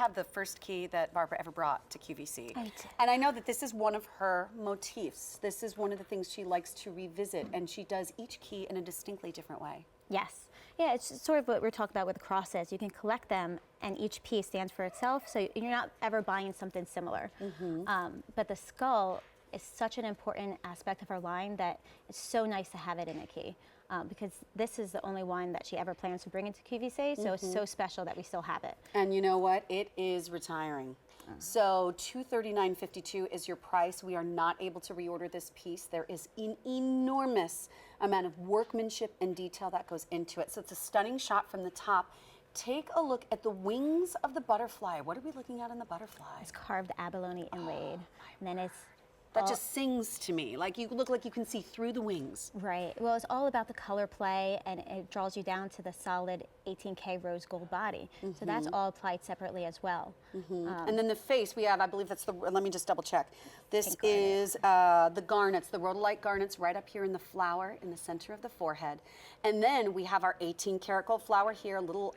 have the first key that Barbara ever brought to QVC. I do. And I know that this is one of her motifs. This is one of the things she likes to revisit, and she does each key in a distinctly different way. Yes. Yeah, it's sort of what we're talking about with crosses. You can collect them, and each piece stands for itself, so you're not ever buying something similar. But the skull is such an important aspect of her line that it's so nice to have it in a key. Because this is the only one that she ever plans to bring into QVC, so it's so special that we still have it. And you know what? It is retiring. So $239.52 is your price. We are not able to reorder this piece. There is an enormous amount of workmanship and detail that goes into it. So it's a stunning shot from the top. Take a look at the wings of the butterfly. What are we looking at in the butterfly? It's carved abalone inlaid, and then it's that just sings to me. Like you look like you can see through the wings. Right. Well, it's all about the color play, and it draws you down to the solid 18K rose gold body. So that's all applied separately as well. And then the face, we have, I believe that's the, let me just double check. This is the garnets, the rhodolite garnets right up here in the flower in the center of the forehead. And then we have our 18 karat gold flower here, a little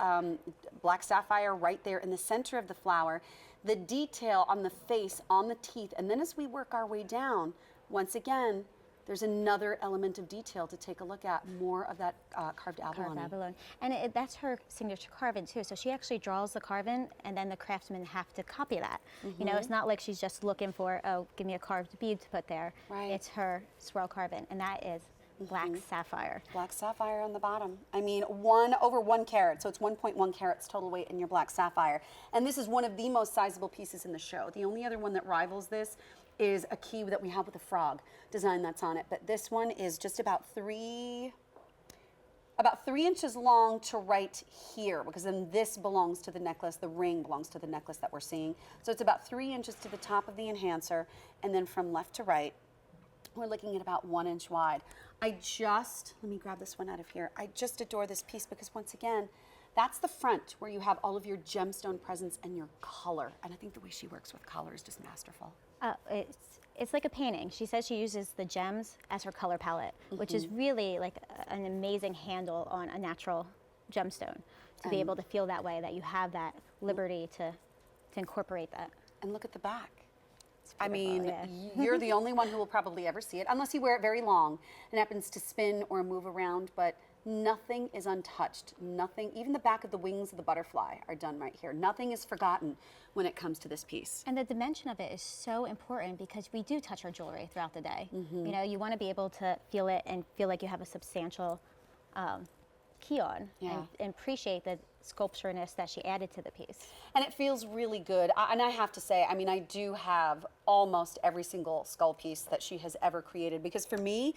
black sapphire right there in the center of the flower. The detail on the face, on the teeth, and then as we work our way down, once again, there's another element of detail to take a look at, more of that carved abalone. Carved abalone. And that's her signature carving too. So she actually draws the carving, and then the craftsmen have to copy that. You know, it's not like she's just looking for, oh, give me a carved bead to put there. Right. It's her swirl carving, and that is black sapphire. Black sapphire on the bottom. I mean, over 1 carat, so it's 1.1 carats total weight in your black sapphire. And this is one of the most sizable pieces in the show. The only other one that rivals this is a key that we have with a frog design that's on it. But this one is just about 3 inches long to right here, because then this belongs to the necklace, the ring belongs to the necklace that we're seeing. So it's about 3 inches to the top of the enhancer, and then from left to right, we're looking at about 1 inch wide. let me grab this one out of here. I just adore this piece because once again, that's the front where you have all of your gemstone presence and your color. And I think the way she works with color is just masterful. It's like a painting. She says she uses the gems as her color palette, which is really like an amazing handle on a natural gemstone, to be able to feel that way, that you have that liberty to incorporate that. And look at the back. I mean, you're the only one who will probably ever see it, unless you wear it very long and happens to spin or move around, but nothing is untouched. Nothing, even the back of the wings of the butterfly are done right here. Nothing is forgotten when it comes to this piece. And the dimension of it is so important because we do touch our jewelry throughout the day. You know, you want to be able to feel it and feel like you have a substantial key on, and appreciate the sculptureness that she added to the piece. And it feels really good. And I have to say, I mean, I do have almost every single skull piece that she has ever created, because for me,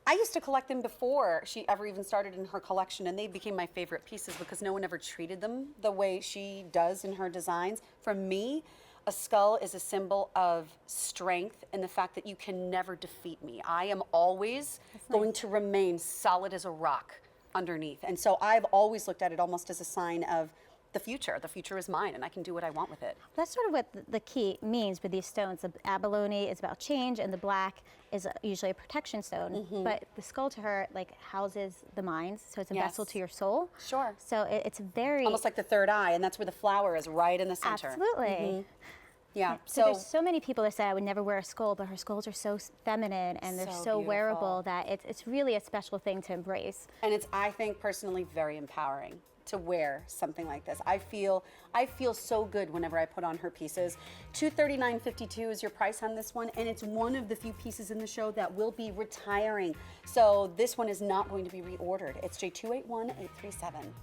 I used to collect them before she ever even started in her collection, and they became my favorite pieces because no one ever treated them the way she does in her designs. For me, a skull is a symbol of strength and the fact that you can never defeat me. I am always going to remain solid as a rock underneath. And so I've always looked at it almost as a sign of the future. The future is mine, and I can do what I want with it. That's sort of what the key means with these stones. The abalone is about change, and the black is usually a protection stone. But the skull to her like houses the mind, so it's a vessel to your soul. Sure. So it's very almost like the third eye, and that's where the flower is, right in the center. Absolutely. Yeah. So there's so many people that say I would never wear a skull, but her skulls are so feminine and they're so wearable that it's really a special thing to embrace. And it's, I think, personally very empowering to wear something like this. I feel so good whenever I put on her pieces. $239.52 is your price on this one, and it's one of the few pieces in the show that will be retiring. So this one is not going to be reordered. It's J281837.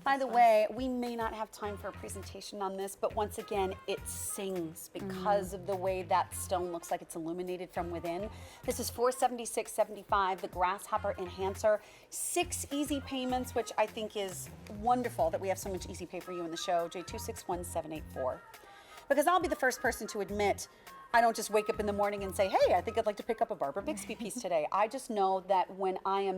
By the way, we may not have time for a presentation on this, but once again, it sings because of the way that stone looks like it's illuminated from within. This is $476.75, the Grasshopper Enhancer. 6 easy payments, which I think is wonderful that we have so much easy pay for you in the show, J261784. Because I'll be the first person to admit, I don't just wake up in the morning and say, hey, I think I'd like to pick up a Barbara Bixby piece today. I just know that when I am